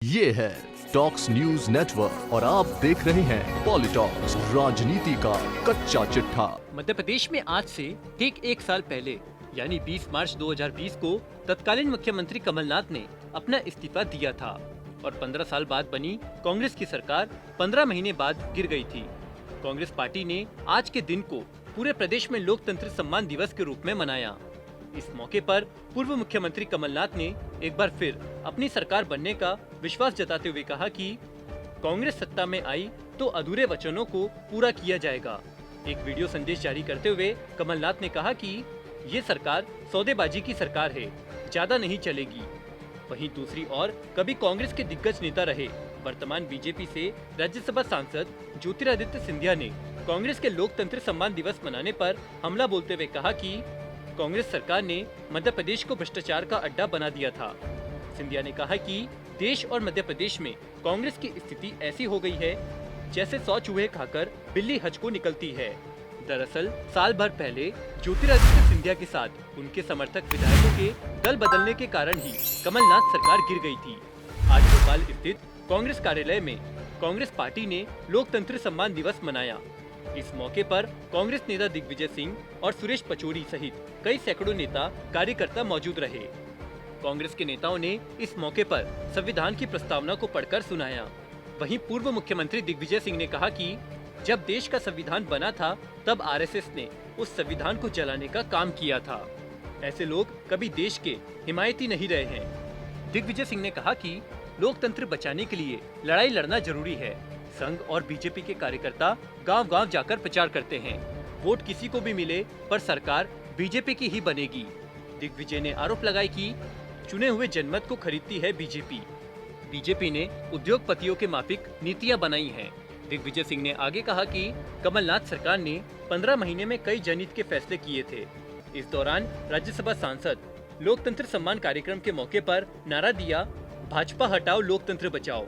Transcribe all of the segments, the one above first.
ये है talks news network और आप देख रहे हैं पॉलिटॉक्स, राजनीति का कच्चा चिट्ठा। मध्य प्रदेश में आज से ठीक एक साल पहले यानी 20 मार्च 2020 को तत्कालीन मुख्यमंत्री कमलनाथ ने अपना इस्तीफा दिया था और 15 साल बाद बनी कांग्रेस की सरकार 15 महीने बाद गिर गई थी। कांग्रेस पार्टी ने आज के दिन को पूरे प्रदेश में लोकतंत्र सम्मान दिवस के रूप में मनाया। इस मौके पर पूर्व मुख्यमंत्री कमलनाथ ने एक बार फिर अपनी सरकार बनने का विश्वास जताते हुए कहा कि कांग्रेस सत्ता में आई तो अधूरे वचनों को पूरा किया जाएगा। एक वीडियो संदेश जारी करते हुए कमलनाथ ने कहा कि ये सरकार सौदेबाजी की सरकार है, ज्यादा नहीं चलेगी। वहीं दूसरी ओर कभी कांग्रेस के दिग्गज नेता रहे वर्तमान बीजेपी से राज्यसभा सांसद ज्योतिरादित्य सिंधिया ने कांग्रेस के लोकतंत्र सम्मान दिवस मनाने पर हमला बोलते हुए कहा कि कांग्रेस सरकार ने मध्य प्रदेश को भ्रष्टाचार का अड्डा बना दिया था। सिंधिया ने कहा कि देश और मध्य प्रदेश में कांग्रेस की स्थिति ऐसी हो गई है जैसे 100 चूहे खाकर बिल्ली हज को निकलती है। दरअसल साल भर पहले ज्योतिरादित्य सिंधिया के साथ उनके समर्थक विधायकों के दल बदलने के कारण ही कमलनाथ सरकार गिर गई थी। आज भोपाल स्थित कांग्रेस कार्यालय में कांग्रेस पार्टी ने लोकतंत्र सम्मान दिवस मनाया। इस मौके पर कांग्रेस नेता दिग्विजय सिंह और सुरेश पचौरी सहित कई सैकड़ों नेता कार्यकर्ता मौजूद रहे। कांग्रेस के नेताओं ने इस मौके पर संविधान की प्रस्तावना को पढ़कर सुनाया। वहीं पूर्व मुख्यमंत्री दिग्विजय सिंह ने कहा कि जब देश का संविधान बना था तब आरएसएस ने उस संविधान को जलाने का काम किया था। ऐसे लोग कभी देश के हिमायती नहीं रहे हैं। दिग्विजय सिंह ने कहा कि लोकतंत्र बचाने के लिए लड़ाई लड़ना जरूरी है। संघ और बीजेपी के कार्यकर्ता गांव-गांव जाकर प्रचार करते हैं। वोट किसी को भी मिले पर सरकार बीजेपी की ही बनेगी। दिग्विजय ने आरोप लगाया कि चुने हुए जनमत को खरीदती है बीजेपी। बीजेपी ने उद्योगपतियों के माफिक नीतियां बनाई हैं। दिग्विजय सिंह ने आगे कहा कि कमलनाथ सरकार ने 15 महीने में कई जनहित के फैसले किए थे। इस दौरान राज्यसभा सांसद लोकतंत्र सम्मान कार्यक्रम के मौके पर नारा दिया, भाजपा हटाओ लोकतंत्र बचाओ।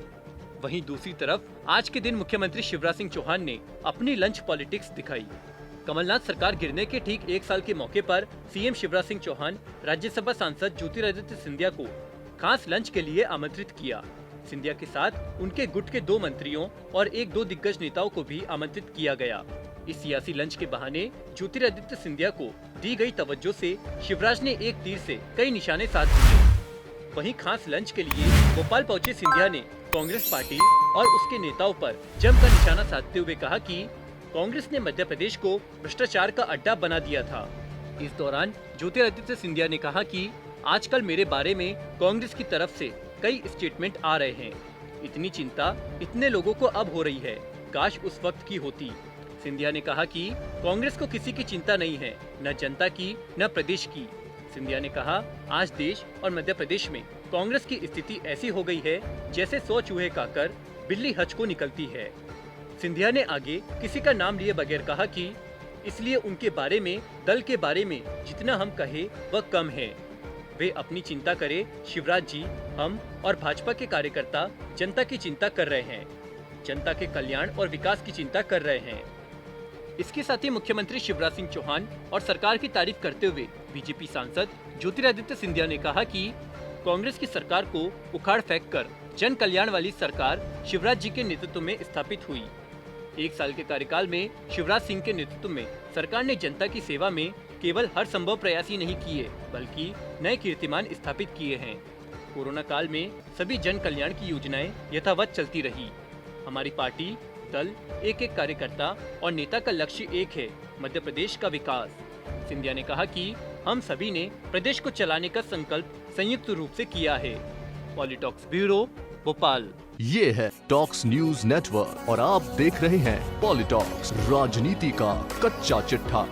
वहीं दूसरी तरफ आज के दिन मुख्यमंत्री शिवराज सिंह चौहान ने अपनी लंच पॉलिटिक्स दिखाई। कमलनाथ सरकार गिरने के ठीक एक साल के मौके पर सीएम शिवराज सिंह चौहान राज्यसभा सांसद ज्योतिरादित्य सिंधिया को खास लंच के लिए आमंत्रित किया। सिंधिया के साथ उनके गुट के 2 मंत्रियों और 1-2 दिग्गज नेताओं को भी आमंत्रित किया गया। इस सियासी लंच के बहाने ज्योतिरादित्य सिंधिया को दी गई तवज्जो से शिवराज ने एक तीर से कई निशाने साध दिए। वहीं खास लंच के लिए भोपाल पहुंचे सिंधिया ने कांग्रेस पार्टी और उसके नेताओं पर जमकर निशाना साधते हुए कहा कि कांग्रेस ने मध्य प्रदेश को भ्रष्टाचार का अड्डा बना दिया था। इस दौरान ज्योतिरादित्य सिंधिया ने कहा कि आजकल मेरे बारे में कांग्रेस की तरफ से कई स्टेटमेंट आ रहे हैं। इतनी चिंता इतने लोगों को अब हो रही है, काश उस वक्त की होती। सिंधिया ने कहा कि कांग्रेस को किसी की चिंता नहीं है, न जनता की न प्रदेश की। सिंधिया ने कहा, आज देश और मध्य प्रदेश में कांग्रेस की स्थिति ऐसी हो गई है जैसे 100 चूहे खाकर बिल्ली हज को निकलती है। सिंधिया ने आगे किसी का नाम लिए बगैर कहा कि इसलिए उनके बारे में, दल के बारे में जितना हम कहे वह कम है। वे अपनी चिंता करे, शिवराज जी, हम और भाजपा के कार्यकर्ता जनता की चिंता कर रहे हैं, जनता के कल्याण और विकास की चिंता कर रहे हैं। इसके साथ ही मुख्यमंत्री शिवराज सिंह चौहान और सरकार की तारीफ करते हुए बीजेपी सांसद ज्योतिरादित्य सिंधिया ने कहा कि कांग्रेस की सरकार को उखाड़ फेंक कर जन कल्याण वाली सरकार शिवराज जी के नेतृत्व में स्थापित हुई। एक साल के कार्यकाल में शिवराज सिंह के नेतृत्व में सरकार ने जनता की सेवा में केवल हर संभव प्रयास ही नहीं किए बल्कि नए कीर्तिमान स्थापित किए हैं। कोरोना काल में सभी जन कल्याण की योजनाएं यथावत चलती रही। हमारी पार्टी, दल, एक कार्यकर्ता और नेता का लक्ष्य एक है, मध्य प्रदेश का विकास। सिंधिया ने कहा कि हम सभी ने प्रदेश को चलाने का संकल्प संयुक्त रूप से किया है। पॉलिटॉक्स ब्यूरो, भोपाल। ये है टॉक्स न्यूज नेटवर्क और आप देख रहे हैं पॉलिटॉक्स, राजनीति का कच्चा चिट्ठा।